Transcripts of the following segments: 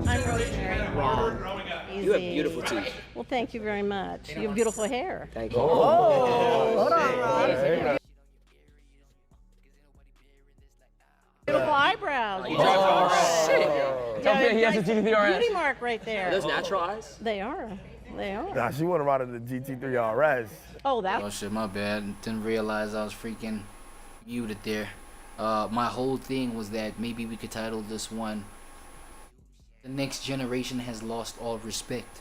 I'm Rosemary. Wrong. You have beautiful teeth. Well, thank you very much. You have beautiful hair. Thank you. Oh, hold on, Ron. Beautiful eyebrows. Shit. Tell me he has a GT3 RS. Beauty mark right there. Are those natural eyes? They are. They are. Nah, she went around in the GT3 RS. Oh, that. Oh shit, my bad. Didn't realize I was freaking muted there. My whole thing was that maybe we could title this one, "The Next Generation Has Lost All Respect."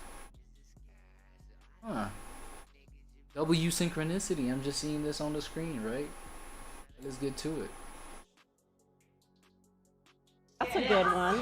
Huh. W synchronicity. I'm just seeing this on the screen, right? Let's get to it. That's a good one.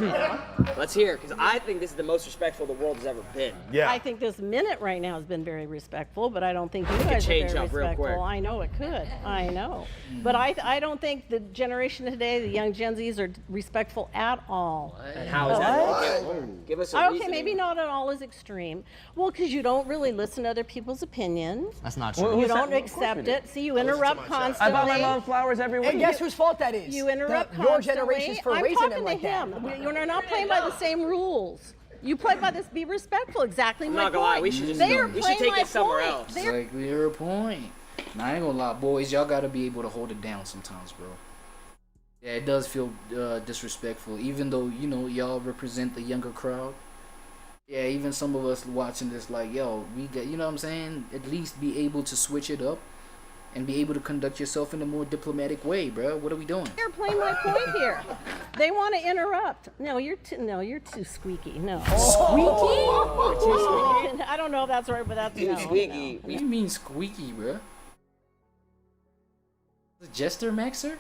Let's hear it, because I think this is the most respectful the world has ever been. Yeah. I think this minute right now has been very respectful, but I don't think you could guys are change very up real respectful. quick. I know it could. I know. But I don't think the generation today, the young Gen Zs, are respectful at all. And how is that? Give us a Okay, reasoning. maybe not at all as extreme. Well, because you don't really listen to other people's opinions. That's not true. You don't accept it. See, you interrupt constantly. I buy my mom flowers every week. And guess whose fault that is? You interrupt Your constantly. generation's for I'm raising talking them to like him. that. You're not playing by the same rules. You play by this. Be respectful. Exactly I'm my not gonna point. lie, we should just They are we should playing take my it somewhere point. else. They're- Exactly your point. Now, I ain't gonna lie, boys. Y'all gotta be able to hold it down sometimes, bro. Yeah, it does feel disrespectful, even though y'all represent the younger crowd. Yeah, even some of us watching this, like, yo, we got, what I'm saying? At least be able to switch it up and be able to conduct yourself in a more diplomatic way, bro. What are we doing? They're playing my point here. They want to interrupt. No, you're too squeaky. No. Squeaky? I don't know if that's right, but that's no. Squeaky. What do you mean squeaky, bro? Is it Jester Maxer?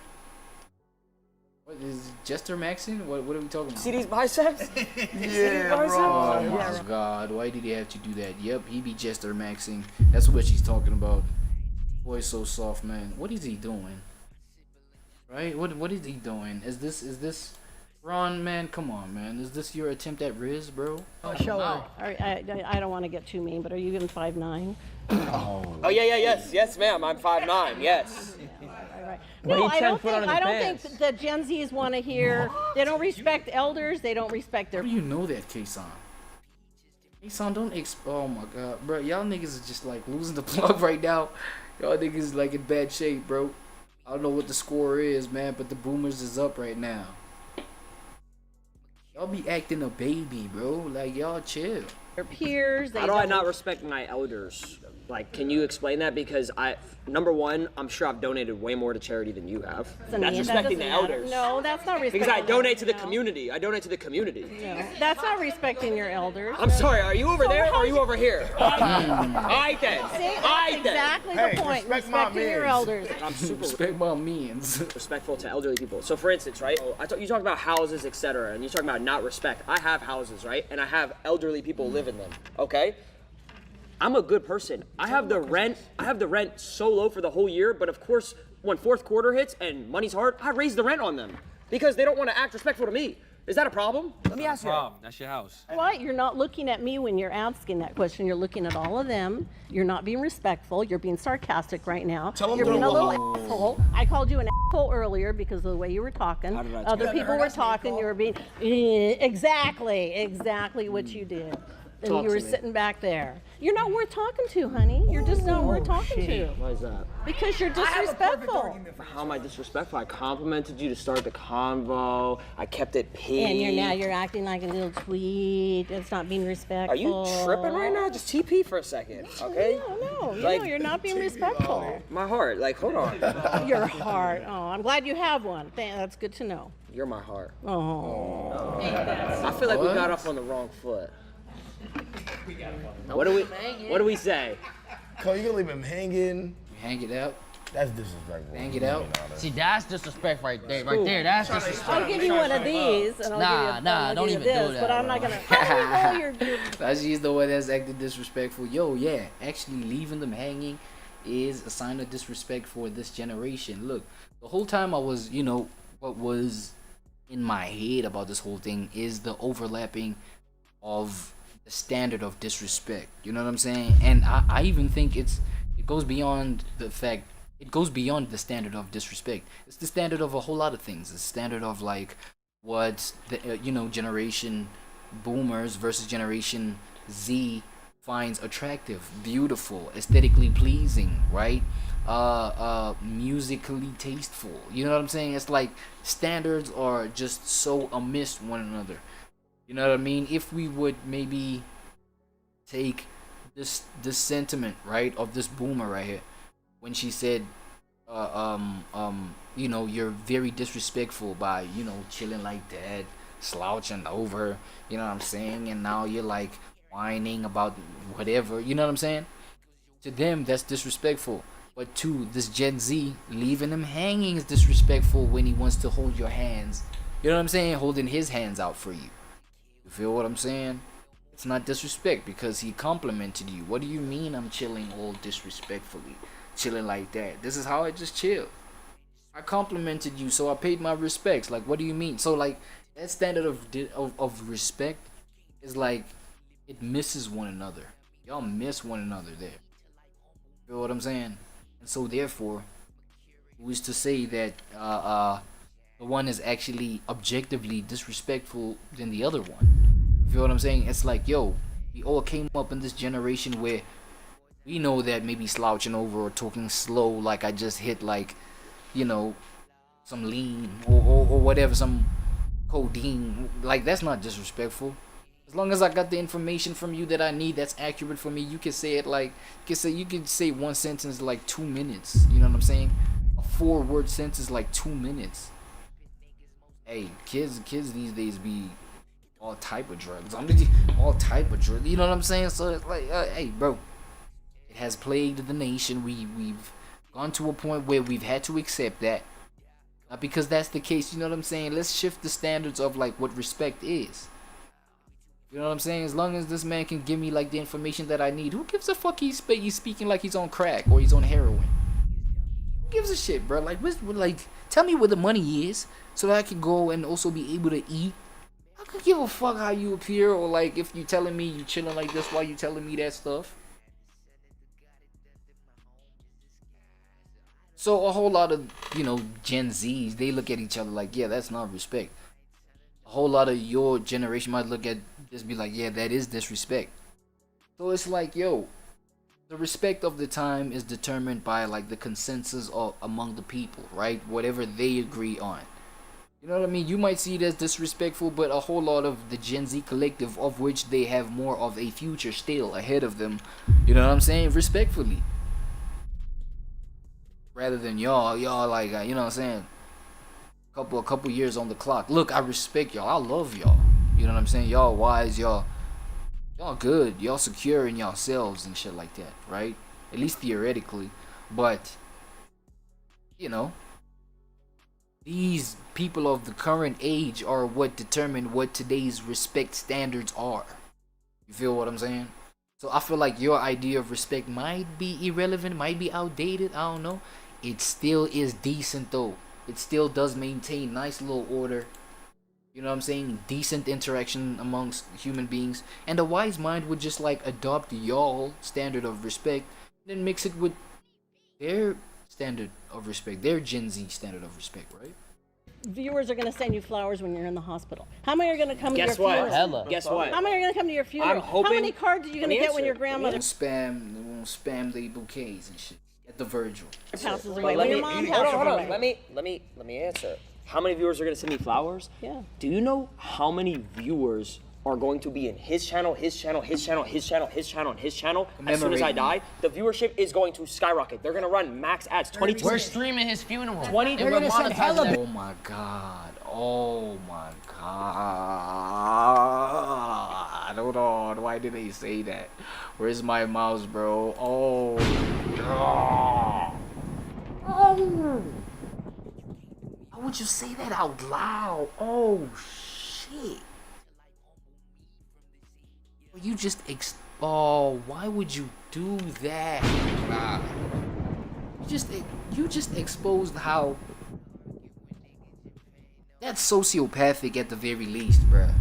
What is Jester Maxing? What are we talking about? See these biceps? Yeah, Oh bro. my god, why did he have to do that? Yep, he be Jester Maxing. That's what she's talking about. Boy's so soft, man. What is he doing? Right? What is he doing? Is this Ron, man? Come on, man. Is this your attempt at Riz, bro? Show her. I don't want to get too mean, but are you even 5'9"? Oh, yeah, yes, ma'am. I'm 5'9", yes. Right. But No, he I 10 don't foot think under the I don't pants. think the Gen Zs want to hear. They don't respect elders. They don't respect their. How do you know that, K-San? K-San, don't oh my god, bro. Y'all niggas is just like losing the plug right now. Y'all niggas is like in bad shape, bro. I don't know what the score is, man, but the boomers is up right now. Y'all be acting a baby, bro. Like, y'all chill. Their peers. They How do I don't- not respect my elders? Like, can you explain that? Because number one, I'm sure I've donated way more to charity than you have. Doesn't That's mean- that respecting the doesn't matter. elders. No, that's not respecting. Because I donate to the no. community. I donate to the community. No, that's not respecting your elders. I'm sorry, are you over So there or how are you you- over here? I then. See, I that's then. exactly Hey, the point. respect my Respecting your mans. elders. I'm super Respect my means. respectful to elderly people. So for instance, right? You talk about houses, etc., and you talk about not respect. I have houses, right? And I have elderly people live in them. Okay? I'm a good person. I have the rent so low for the whole year, but of course, when fourth quarter hits and money's hard, I raise the rent on them because they don't want to act respectful to me. Is that a problem? Let me ask you. That's your house. What? You're not looking at me when you're asking that question. You're looking at all of them. You're not being respectful. You're being sarcastic right now. You're being a little asshole. I called you an asshole earlier because of the way you were talking. How did I Other talk? people were talking. You were being exactly what you did. And Talk you were to me. sitting back there. You're not worth talking to, honey. You're just not worth talking to. Why is that? Because you're disrespectful. How am I disrespectful? I complimented you to start the convo. I kept it peeved. And you're acting like a little tweet. It's not being respectful. Are you tripping right now? Just TP for a second, okay? No, Like- you're not being respectful. My heart, like, hold on. Your heart. Oh, I'm glad you have one. That's good to know. You're my heart. Oh. I feel like we got off on the wrong foot. What do we say? Cole, you gonna leave him hanging? Hang it out. That's disrespectful. Hang it out. See, that's disrespect right there. Right there, that's disrespect. I'll give you one of these, and I'll Don't give you even do this, that, but I'm not bro. gonna. She's the one that's acting disrespectful. Yo, yeah, actually leaving them hanging is a sign of disrespect for this generation. Look, the whole time I was, what was in my head about this whole thing is the overlapping of the standard of disrespect. You know what I'm saying? And I even think it goes beyond the fact. It goes beyond the standard of disrespect. It's the standard of a whole lot of things. It's the standard of like what the generation boomers versus generation Z finds attractive, beautiful, aesthetically pleasing, right? Musically tasteful. You know what I'm saying? It's like standards are just so amidst one another. You know what I mean? If we would maybe take this sentiment, right, of this boomer right here, when she said, you're very disrespectful by, chilling like that, slouching over, you know what I'm saying? And now you're like whining about whatever, you know what I'm saying? To them, that's disrespectful. But to this Gen Z, leaving him hanging is disrespectful when he wants to hold your hands. You know what I'm saying? Holding his hands out for you. You feel what I'm saying? It's not disrespect because he complimented you. What do you mean I'm chilling all disrespectfully? Chilling like that. This is how I just chill. I complimented you, so I paid my respects. Like, what do you mean? So, like, that standard of respect is like, it misses one another. Y'all miss one another there. You feel what I'm saying? And so, therefore, who is to say that the one is actually objectively disrespectful than the other one? You feel what I'm saying? It's like, yo, we all came up in this generation where we know that maybe slouching over or talking slow, like I just hit, like, some lean or whatever, some codeine, like, that's not disrespectful. As long as I got the information from you that I need that's accurate for me, you can say it like, you can say one sentence like 2 minutes. You know what I'm saying? A 4-word sentence like 2 minutes. Hey, kids these days be all type of drugs. All type of drugs. You know what I'm saying? So it's like, hey, bro, it has plagued the nation. We've gone to a point where we've had to accept that. Not because that's the case. You know what I'm saying? Let's shift the standards of like what respect is. You know what I'm saying? As long as this man can give me like the information that I need, who gives a fuck he's speaking like he's on crack or he's on heroin? Who gives a shit, bro? Like, tell me where the money is so that I can go and also be able to eat. I could give a fuck how you appear, or like if you telling me you chilling like this, why you telling me that stuff? So a whole lot of, Gen Zs, they look at each other like, yeah, that's not respect. A whole lot of your generation might look at this, be like, yeah, that is disrespect. So it's like, yo, the respect of the time is determined by like the consensus among the people, right? Whatever they agree on. You know what I mean? You might see it as disrespectful, but a whole lot of the Gen Z collective, of which they have more of a future still ahead of them, you know what I'm saying? Respectfully. Rather than y'all like, you know what I'm saying? A couple years on the clock. Look, I respect y'all. I love y'all. You know what I'm saying? Y'all wise, y'all good. Y'all secure in yourselves and shit like that, right? At least theoretically. But, these people of the current age are what determine what today's respect standards are. You feel what I'm saying? So I feel like your idea of respect might be irrelevant, might be outdated, I don't know. It still is decent though. It still does maintain nice little order. You know what I'm saying? Decent interaction amongst human beings. And a wise mind would just like adopt y'all standard of respect, then mix it with their standard of respect, their Gen Z standard of respect, right? Viewers are going to send you flowers when you're in the hospital. How many are going to come to your Guess what? funeral? Hella. Guess what? How many are going to come to your funeral? I'm hoping How many cards are you going to get when your grandmother They won't spam the bouquets and shit at the Virgil. passes But away? let When me, your mom hold passes on. away? Let me answer. How many viewers are gonna send me flowers? Yeah. Do you know how many viewers are going to be in his channel, his channel, his channel, his channel, his channel, and his channel? As soon as I die, the viewership is going to skyrocket. They're gonna run max ads. 22. We're streaming his funeral. 20 And we're monetizing that. Oh my god. Hold on. Why did they say that? Where's my mouse, bro? Oh. How would you say that out loud? Oh shit. You just why would you do that? You just exposed how that's sociopathic at the very least, bruh.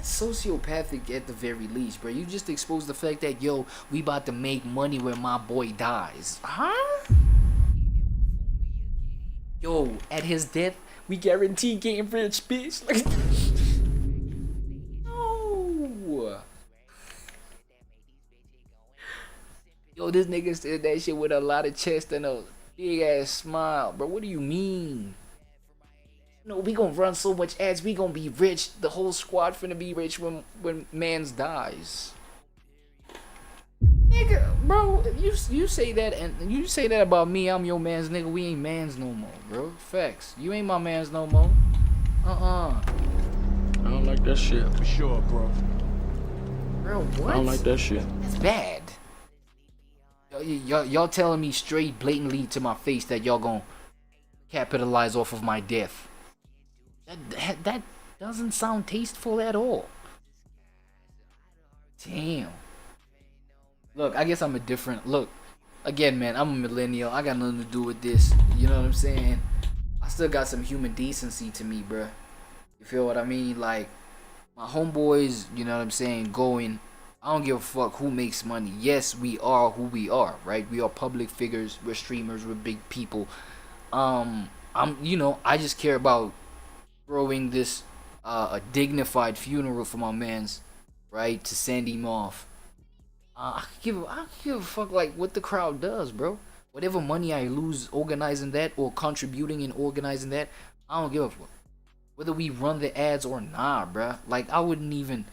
That's sociopathic at the very least, bro. You just exposed the fact that, yo, we about to make money when my boy dies. Huh? Yo, at his death, we guarantee getting rich, bitch. Like, no. Yo, this nigga said that shit with a lot of chest and a big ass smile, bro. What do you mean? No, we gonna run so much ads, we gonna be rich. The whole squad finna be rich when mans dies. Nigga, bro, you say that and you say that about me, I'm your man's nigga, we ain't mans no more, bro. Facts. You ain't my mans no more. I don't like that shit. For sure, bro. Bro, what? I don't like that shit. That's bad. Y'all telling me straight blatantly to my face that y'all gonna capitalize off of my death. That doesn't sound tasteful at all. Damn. Look, I guess I'm a different look. Again, man, I'm a millennial. I got nothing to do with this. You know what I'm saying? I still got some human decency to me, bruh. You feel what I mean? Like, my homeboys, you know what I'm saying, going, I don't give a fuck who makes money. Yes, we are who we are, right? We are public figures. We're streamers. We're big people. I just care about throwing this a dignified funeral for my mans, right? To send him off. I give a fuck like what the crowd does, bro. Whatever money I lose organizing that or contributing and organizing that, I don't give a fuck. Whether we run the ads or not, bruh. Like, I wouldn't even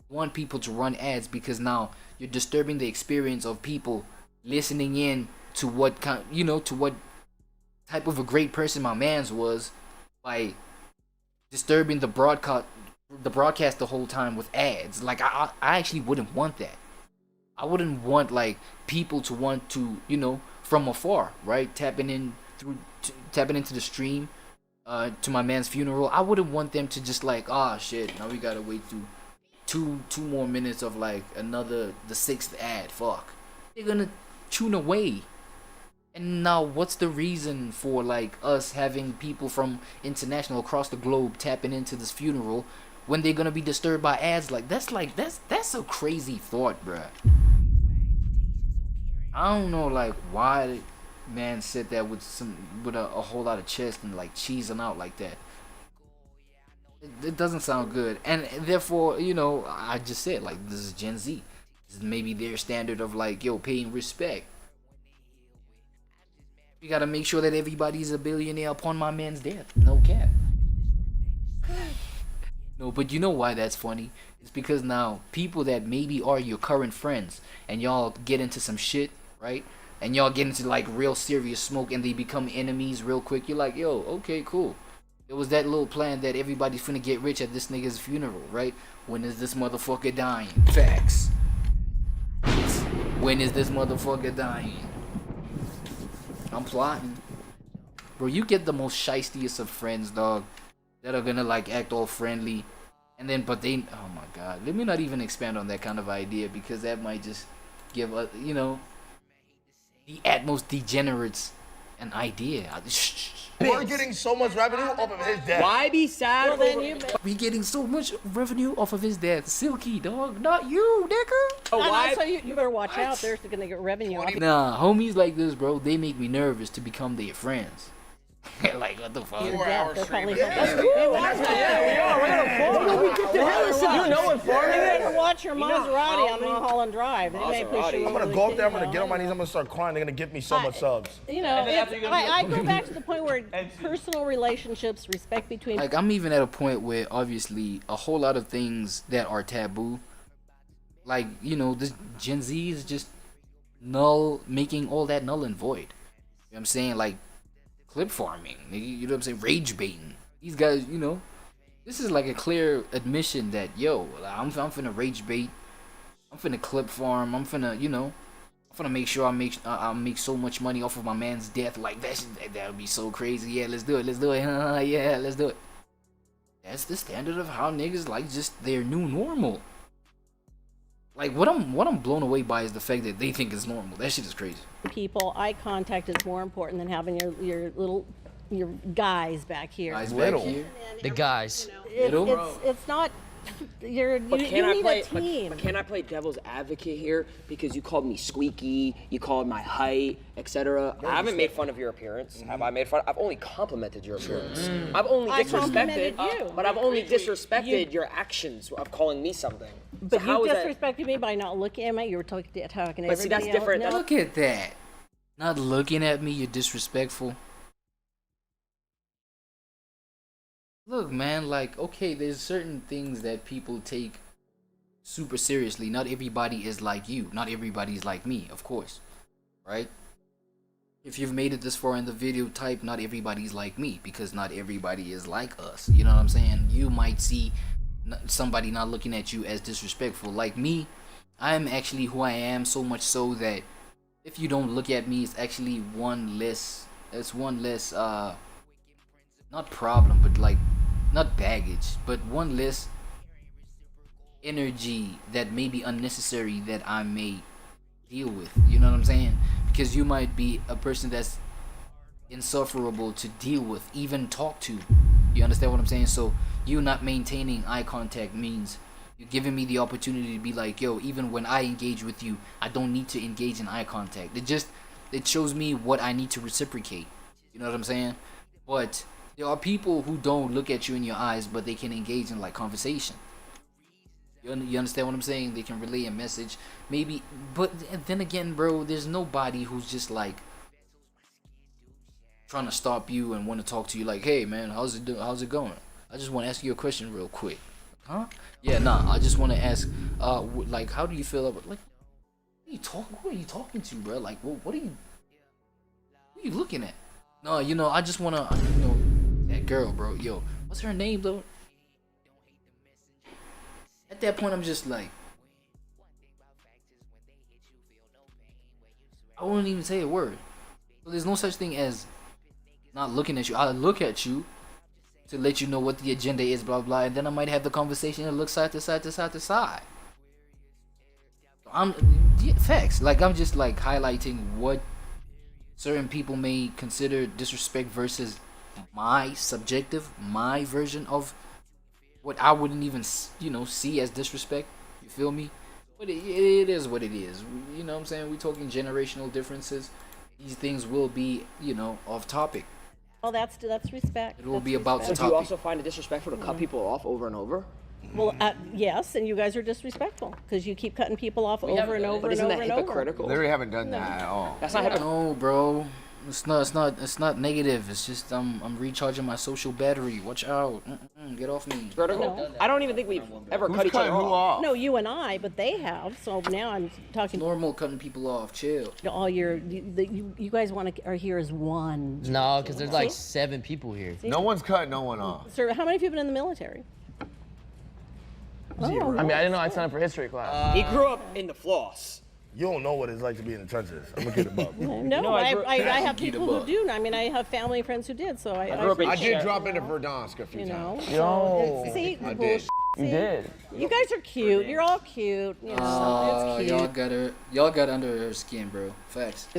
want people to run ads because now you're disturbing the experience of people listening in to what to what type of a great person my man's was by disturbing the broadcast the whole time with ads. Like, I actually wouldn't want that. I wouldn't want like people to want to, from afar, right, tapping into the stream to my man's funeral. I wouldn't want them to just like, shit, now we gotta wait through two more minutes of like the sixth ad. Fuck, they're gonna tune away. And now what's the reason for like us having people from international across the globe tapping into this funeral when they're gonna be disturbed by ads? That's a crazy thought, bruh. I don't know like why man said that with a whole lot of chest and like cheesing out like that. It doesn't sound good, and therefore, I just said like this is Gen Z. This is maybe their standard of like, yo, paying respect. You gotta make sure that everybody's a billionaire upon my man's death. No cap. No, but you know why that's funny? It's because now people that maybe are your current friends and y'all get into some shit, right? And y'all get into like real serious smoke and they become enemies real quick. You're like, yo, okay, cool. There was that little plan that everybody's finna get rich at this nigga's funeral, right? When is this motherfucker dying? Facts. When is this motherfucker dying? I'm plotting. Bro, you get the most shiestiest of friends, dog, that are gonna like act all friendly. And then, oh my god. Let me not even expand on that kind of idea because that might just give us, the utmost degenerates an idea. We're getting so much revenue off of his death. Why be sad? We getting so much revenue off of his death. Silky, dog, not you, nigga. Why? So you better watch out. They're gonna get revenue off. Nah, homies like this, bro, they make me nervous to become their friends. Like, what the fuck? They're probably watch your Maserati on Mulholland Drive. They may push you I'm over gonna the go up there, I'm kid, gonna get on my knees, I'm gonna start crying, they're gonna give me so much subs. I go back to the point where personal relationships, respect between. Like, I'm even at a point where obviously a whole lot of things that are taboo, like, this Gen Z is just making all that null and void. You know what I'm saying? Like, clip farming, you know what I'm saying? Rage baiting. These guys, this is like a clear admission that, yo, I'm finna rage bait. I'm finna clip farm. I'm finna, I'm finna make sure I make so much money off of my man's death. Like, that would be so crazy. Yeah, let's do it. Yeah, let's do it. That's the standard of how niggas like just their new normal. Like, what I'm blown away by is the fact that they think it's normal. That shit is crazy. People, eye contact is more important than having your guys back here. Guys Little. back here. The guys. It's not you need a team. But can I play devil's advocate here? Because you called me squeaky, you called my height, etc. I haven't made fun of your appearance. Have I made fun? I've only complimented your appearance. I've only complimented disrespected you. but I've only disrespected your actions of calling me something. But so you how is that? disrespected me by not looking at me. You were talking to everybody But see, that's different. else. No. Look at that. Not looking at me, you're disrespectful. Look, man, like, okay, there's certain things that people take super seriously. Not everybody is like you. Not everybody's like me, of course. Right? If you've made it this far in the video, type not everybody's like me, because not everybody is like us. You know what I'm saying? You might see somebody not looking at you as disrespectful. Like me, I'm actually who I am, so much so that if you don't look at me, it's actually one less, not problem, but like, not baggage, but one less energy that may be unnecessary that I may deal with. You know what I'm saying? Because you might be a person that's insufferable to deal with, even talk to. You understand what I'm saying? So you not maintaining eye contact means you're giving me the opportunity to be like, yo, even when I engage with you, I don't need to engage in eye contact. It shows me what I need to reciprocate. You know what I'm saying? But there are people who don't look at you in your eyes, but they can engage in like conversation. You understand what I'm saying? They can relay a message, maybe. But then again, bro, there's nobody who's just like trying to stop you and want to talk to you like, hey man, how's it going? I just want to ask you a question real quick. Huh? Yeah, nah, I just want to ask, like, how do you feel about, like, who are you talking to, bro? Like, who are you looking at? No, I just want to, that girl, bro, yo, what's her name, though? At that point, I'm just like, I wouldn't even say a word. So there's no such thing as not looking at you. I look at you to let you know what the agenda is, blah blah, and then I might have the conversation and look side to side to side to side. Facts. Like, I'm just like highlighting what certain people may consider disrespect versus my version of what I wouldn't even see as disrespect. You feel me? But it is what it is. You know what I'm saying? We're talking generational differences. These things will be, off topic. Well, that's respect. It will be about the So topic. do you also find it disrespectful to cut people off over and over? Well, yes, and you guys are disrespectful because you keep cutting people off over and over But and isn't over that and over. hypocritical? Literally haven't done that at all. That's not hypocritical. No, bro. It's not negative. It's just I'm recharging my social battery. Watch out. Get off me. No. I don't even think we've ever cut each other Who off. off? No, you and I, but they have. So now I'm talking. Normal cutting people off. Chill. All you guys are here as one. No, because there's like 7 people here. No one's cutting no one off. Sir, how many of you have been in the military? I mean, I didn't know I signed up for history class. He grew up in the floss. You don't know what it's like to be in the trenches. I'm gonna get it up. No, I have people who do. I mean, I have family and friends who did. So I grew up in I did drop into Verdansk a few you know. times. Yo. See, I bullshit. did. You did. You guys are cute. You're all cute. You know, it's cute. y'all got under her skin, bro. Facts.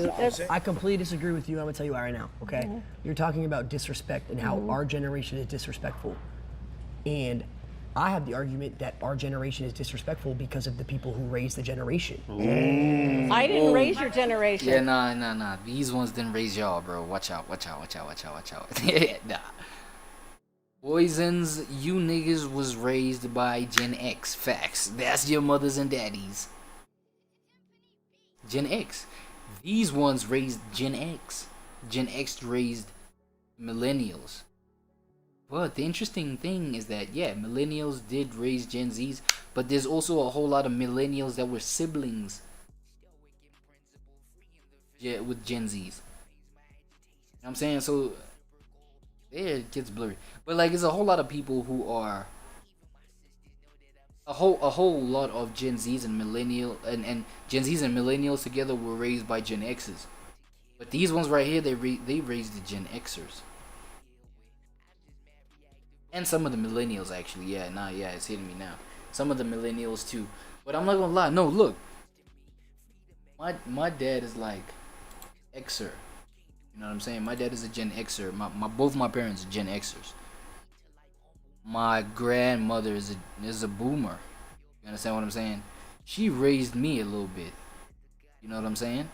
I completely disagree with you. I'm gonna tell you why right now. Okay, you're talking about disrespect and how our generation is disrespectful, and I have the argument that our generation is disrespectful because of the people who raised the generation. I didn't raise your generation. Yeah, nah. These ones didn't raise y'all, bro. Watch out. Nah. Poisons, you niggas was raised by Gen X. Facts. That's your mothers and daddies. Gen X. These ones raised Gen X. Gen X raised millennials. But the interesting thing is that, yeah, millennials did raise Gen Zs, but there's also a whole lot of millennials that were siblings with Gen Zs. You know what I'm saying? So, yeah, it gets blurry. But, like, it's a whole lot of people who are... A whole lot of Gen Zs and and Gen Zs and millennials together were raised by Gen Xs. But these ones right here, they raised the Gen Xers. And some of the millennials, actually. Yeah, it's hitting me now. Some of the millennials, too. But I'm not gonna lie. No, look. My dad is like Xer. You know what I'm saying? My dad is a Gen Xer. Both my parents are Gen Xers. my grandmother is a boomer. You understand what I'm saying? She raised me a little bit. You know what I'm saying?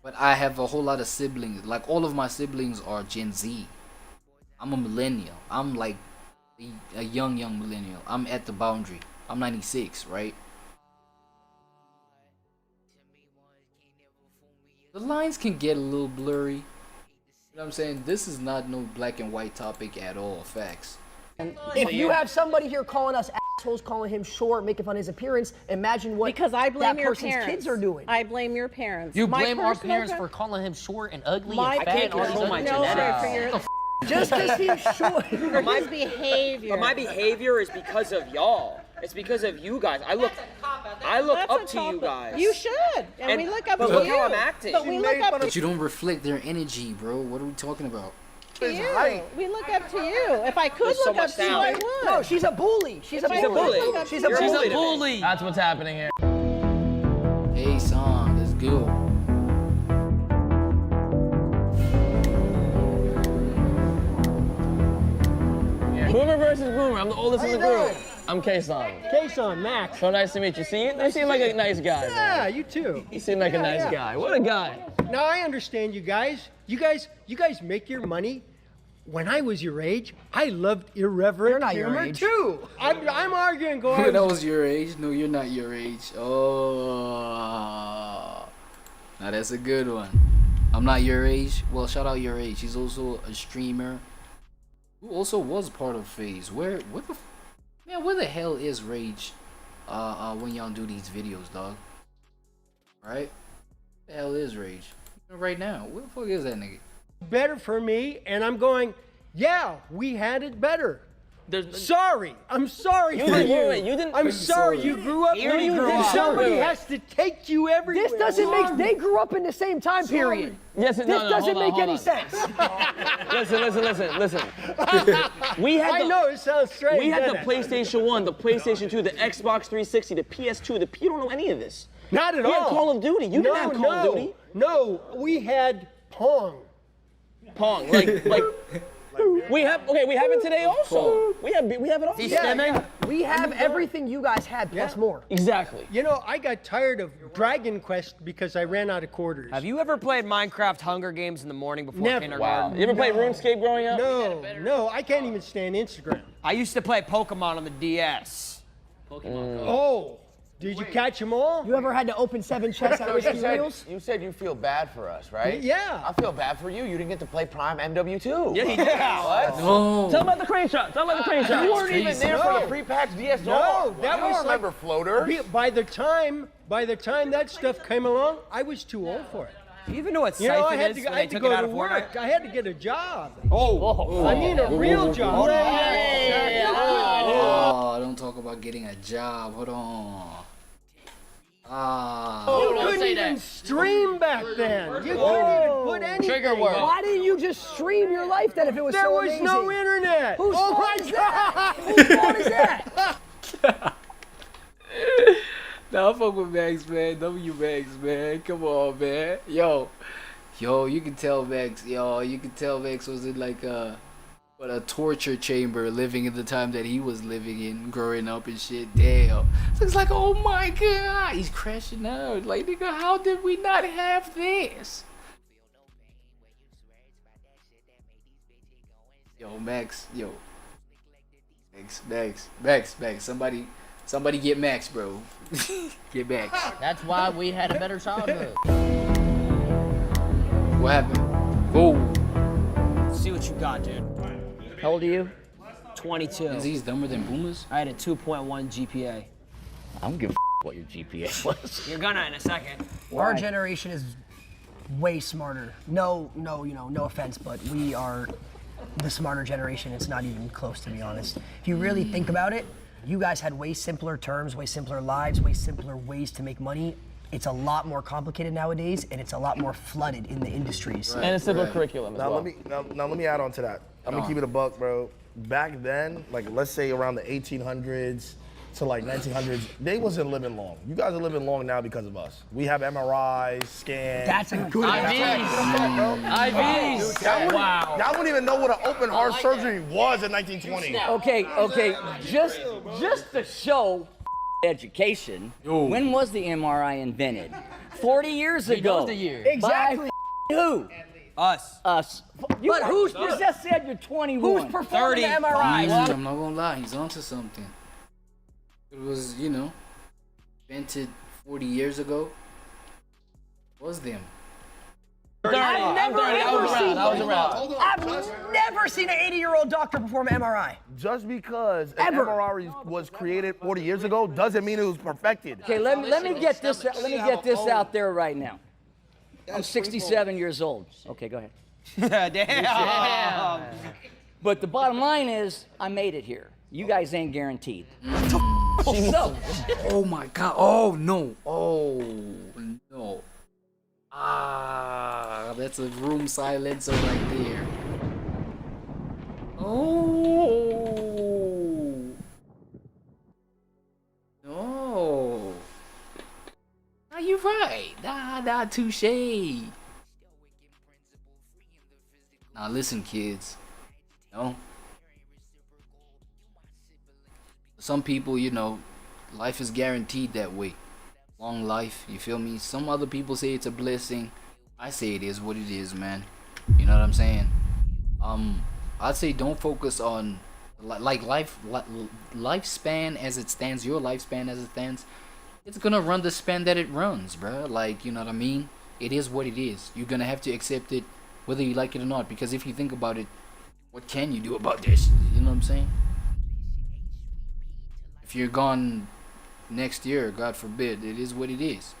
But I have a whole lot of siblings. Like, all of my siblings are Gen Z. I'm a millennial. I'm like a young millennial. I'm at the boundary. I'm 96, right? The lines can get a little blurry. You know what I'm saying? This is not no black and white topic at all. Facts. If you have somebody here calling us assholes, calling him short, making fun of his appearance, imagine what Because I blame that your person's parents. kids are doing. I blame your parents. You My blame our personal parents pa- for calling him short and ugly My and fat can't and all these control other my No, genetics. for your, Just because he's short. for his behavior. But my behavior is because of y'all. It's because of you guys. I look That's up a to you topic. guys. You should, and we look up but to look you. how I'm acting. But we look up But you don't reflect their energy, bro. What are we talking about? to you. We look up to you. If I could There's so look up much to you, I talent. would. No, she's a bully. She's a If I could bully. look up She's to a you, She's bully. a bully. That's what's happening here. Hey, son, let's go. Boomer versus Boomer. I'm the oldest in the group. I'm K-Son. K-Son, Max. So nice to meet you. You seem like a nice guy, man. Yeah, you too. You seem like a nice guy. What a guy. Now I understand you guys. You guys make your money. When I was your age, I loved irreverent You're not your humor age. too. I'm arguing going. When I was your age? No, you're not your age. Oh, now that's a good one. I'm not your age. Well, shout out your age. He's also a streamer who also was part of FaZe. Where the hell is Rage? When y'all do these videos, dog. Right? Where the hell is Rage? Right now, where the fuck is that nigga? better for me, and I'm going, yeah, we had it better. Sorry, I'm sorry for you. Wait, you didn't. I'm sorry you grew up. Somebody has to take you everywhere. This doesn't make. They grew up in the same time period. Yes, This doesn't make any sense. Listen. We had I know it sounds strange. We had the doesn't it? PlayStation 1, the PlayStation 2, the Xbox 360, the PS2. You don't know any of this. Not at We all. had Call of Duty. You didn't have Call of Duty. No, we had Pong. Pong, like. We have it today also. We have it all. We have everything you guys had plus more. Exactly. You know, I got tired of Dragon Quest because I ran out of quarters. Have you ever played Minecraft Hunger Games in the morning before Never. kindergarten? You ever played RuneScape growing up? No, I can't even stand Instagram. I used to play Pokemon on the DS. Oh, did you catch them all? You ever had to open 7 chests at Whiskey Reels? You said you feel bad for us, right? Yeah. I feel bad for you. You didn't get to play Prime MW2. Yeah, he did. What? No. Tell about the crane shot. You weren't even there for the pre-patch DSR. No, that I don't was remember Floater. By the time that stuff came along, I was too old for it. Do you even know what You know, I Siphon had is to, when I they had to took go it out to of work. Fortnite? I had to get a job. I mean a real job. Oh, don't talk about getting a job. Hold on. You couldn't even stream back then. You couldn't even put anything. Trigger word. Why didn't you just stream your life then if it was There so was amazing? no internet. Whose Oh fault my is God. that? Whose fault is that? Nah, I fuck with Max, man. W Max, man. Come on, man. Yo, you can tell Max. You can tell Max was in like a torture chamber, living in the time that he was living in, growing up and shit. Damn. So it's like, oh my God, he's crashing out. Like, nigga, how did we not have this? Yo, Max. Max. Somebody get Max, bro. Get Max. That's why we had a better childhood. What happened? Oh. See what you got, dude. How old are you? 22. Is he dumber than boomers? I had a 2.1 GPA. I don't give a what your GPA was. You're gonna in a second. Our generation is way smarter. No offense, but we are the smarter generation. It's not even close, to be honest. If you really think about it, you guys had way simpler terms, way simpler lives, way simpler ways to make money. It's a lot more complicated nowadays, and it's a lot more flooded in the industries. And a civil curriculum as Now well. let me add on to that. I'm gonna keep it a buck, bro. Back then, like let's say around the 1800s to like 1900s, they wasn't living long. You guys are living long now because of us. We have MRIs, scans. That's a good IVs. Wow. Y'all wouldn't even know what an open heart surgery was in 1920. Okay. Just to show education, when was the MRI invented? 40 years ago. knows the year. Exactly. By who? Us. Us. But who's you just said you're 21? Who's performing the MRI? I'm not gonna lie, he's onto something. It was, invented 40 years ago. Was them? I've never I've never seen an 80-year-old doctor perform an MRI. Just because an MRI was created 40 years ago doesn't mean it was perfected. Okay, let me get this out there right now. I'm 67 years old. Okay, go ahead. Damn. But the bottom line is, I made it here. You guys ain't guaranteed. So, Oh my God. Oh no. Oh no. Ah, that's a room silencer right there. Oh. No. Nah, you're right. Nah, touche. Now listen, kids. Some people, life is guaranteed that way. Long life, you feel me? Some other people say it's a blessing. I say it is what it is, man. You know what I'm saying? I'd say don't focus on lifespan as it stands, your lifespan as it stands. It's gonna run the span that it runs, bruh. Like, you know what I mean? It is what it is. You're gonna have to accept it whether you like it or not, because if you think about it, what can you do about this? You know what I'm saying? If you're gone next year, God forbid, it is what it is.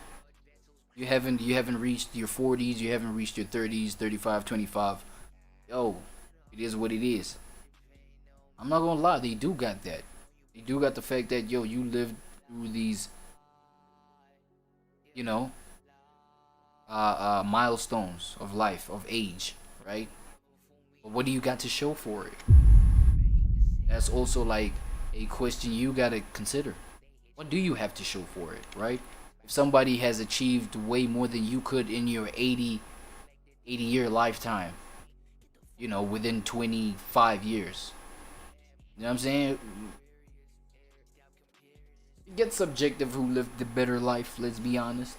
You haven't reached your 40s, you haven't reached your 30s, 35, 25. Yo, it is what it is. I'm not gonna lie, they do got that. They do got the fact that, yo, you lived through these, milestones of life, of age, right? But what do you got to show for it? That's also like a question you gotta consider. What do you have to show for it, right? If somebody has achieved way more than you could in your 80-year lifetime, within 25 years. You know what I'm saying? It gets subjective who lived the better life, let's be honest.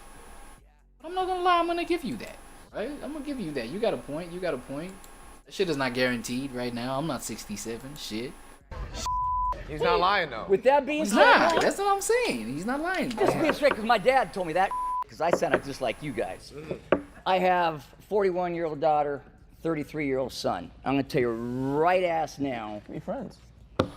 But I'm not gonna lie, I'm gonna give you that, right? I'm gonna give you that. You got a point. That shit is not guaranteed right now. I'm not 67, shit. He's not lying though. with that being He's said, not. That's what I'm saying. He's not lying. just being straight, because my dad told me that, because I sounded just like you guys. I have 41-year-old daughter, 33-year-old son. I'm gonna tell you right ass now. Be friends.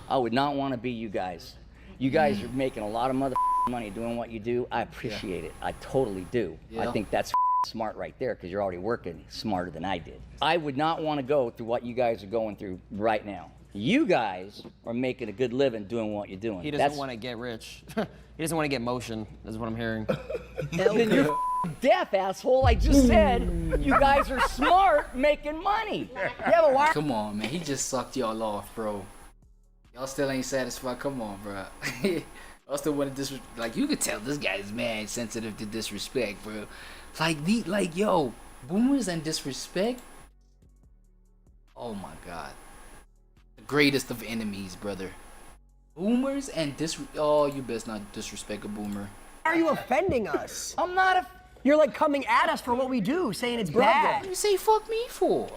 I would not want to be you guys. You guys are making a lot of money doing what you do. I appreciate it. I totally do. Yeah. I think that's smart right there, because you're already working smarter than I did. I would not want to go through what you guys are going through right now. You guys are making a good living doing what you're doing. He doesn't want to get rich. He doesn't want to get motion, is what I'm hearing. Then you're deaf, asshole. I just said you guys are smart making money. Yeah, but why? Come on, man. He just sucked y'all off, bro. Y'all still ain't satisfied. Come on, bro. Y'all still want to disrespect. Like, you could tell this guy's mad sensitive to disrespect, bro. Yo, boomers and disrespect. Oh my God. The greatest of enemies, brother. Boomers and oh, you best not disrespect a boomer. Why are you offending us? I'm not You're like coming at us for what we do, saying it's What bad. do you say fuck me for?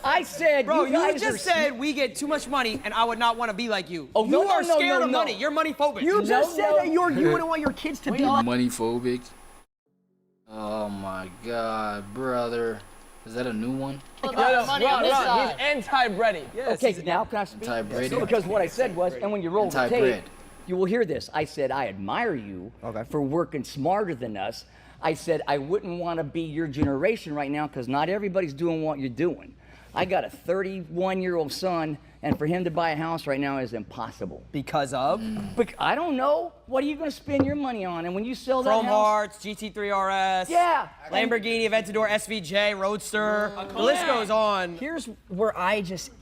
I said, Bro, you you guys just are said we get too much money and I would not want to be like you. Oh, you no, are no, scared no, of no. money. You're money phobic. You just said that you wouldn't want your kids to be like. Money phobic. Oh my God, brother. Is that a new one? He's anti-bready. Yes. Okay, now can I speak? Anti-bready. Because what I said was, and when you roll the Anti-bread. tape, you will hear this. I said, I admire you for working smarter than us. I said, I wouldn't want to be your generation right now, because not everybody's doing what you're doing. I got a 31-year-old son, and for him to buy a house right now is impossible. Because of? But I don't know. What are you going to spend your money on? And when you sell that Chrome house... Hearts, GT3 RS, Yeah. Lamborghini Aventador SVJ, Roadster. The list goes on. Here's where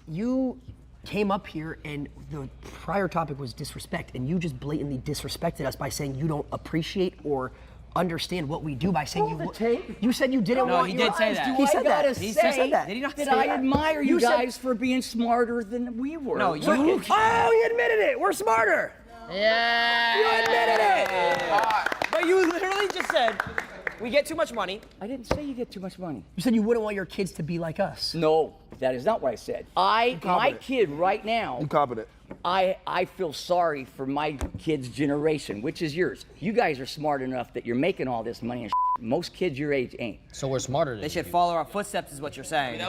you came up here and the prior topic was disrespect, and you just blatantly disrespected us by saying you don't appreciate or understand what we do by saying you said you didn't want he your did say eyes that. to- Do He said I gotta that. say He said that. Did he not that say I that? admire you, You said- guys for being smarter than we were? No, you. Oh, he admitted it. We're smarter. Yeah. You admitted it. But you literally just said, we get too much money. I didn't say you get too much money. You said you wouldn't want your kids to be like us. No, that is not what I said. My kid right now, You copied it. I feel sorry for my kid's generation, which is yours. You guys are smart enough that you're making all this money and most kids your age ain't. So we're smarter than They should you. follow our footsteps is what you're saying.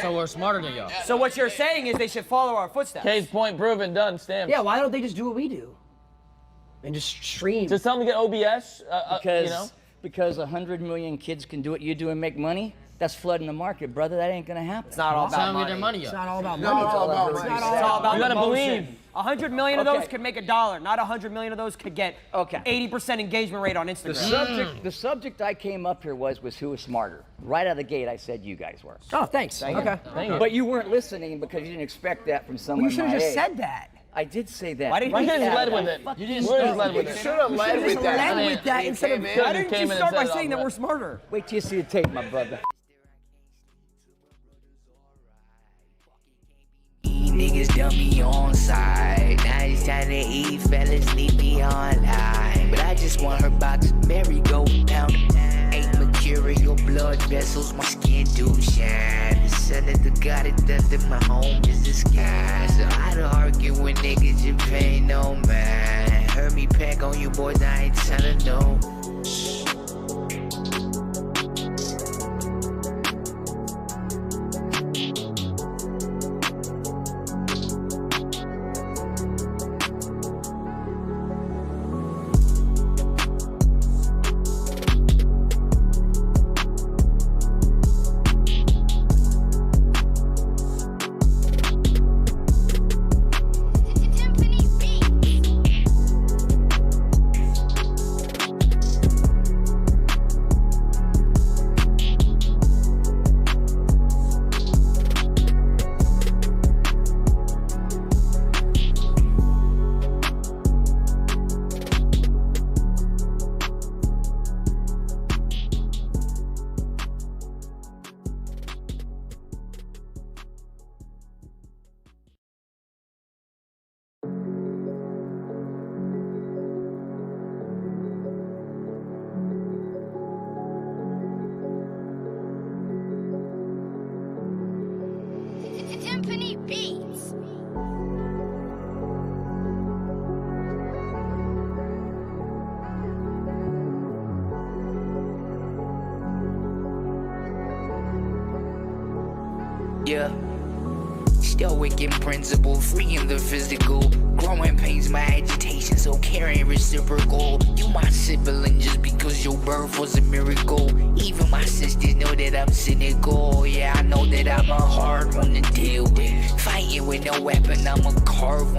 So we're smarter than y'all. So what you're saying is they should follow our footsteps. Case point proven, done, stamped. Yeah, why don't they just do what we do? And just stream. Just tell them to get OBS, Because you know? because 100 million kids can do what you do and make money, that's flooding the market, brother. That ain't gonna happen. It's not all Tell them about to get money. their money It's up. not all about No, money. it's all about It's money. not It's all all about about You gotta emotion. believe. 100 million of those Okay. could make $1. Not 100 million of those could get 80% engagement rate on Instagram. The subject I came up here was who was smarter. Right out of the gate, I said you guys were. Oh, thanks. Okay. Thank you. But you weren't listening because you didn't expect that from someone. Well, you should have my just age. said that. I did say that. Why didn't You you just say led that? with it. You You just just led with You it. should have led with that. Led with that instead of. Why You didn't came you in and start by said it saying off that we're rip. smarter? Wait till you see the tape, my brother. Niggas dump me on side. Now it's time to eat, fellas leave me online. But I just want her box, merry-go-round. Ain't mercurial blood vessels, my skin do shine. The son of the God it does that my home is the sky. So I don't argue with niggas, you pay no mind. Heard me pack on you boys, I ain't telling no. Yeah. Stoic in principle, free in the physical. Growing pains my agitation, so caring reciprocal. You my sibling just because your birth was a miracle. Even my sisters know that I'm cynical. Yeah, I know that I'm a hard one to deal with. Fighting with no weapon, I'm a carve one.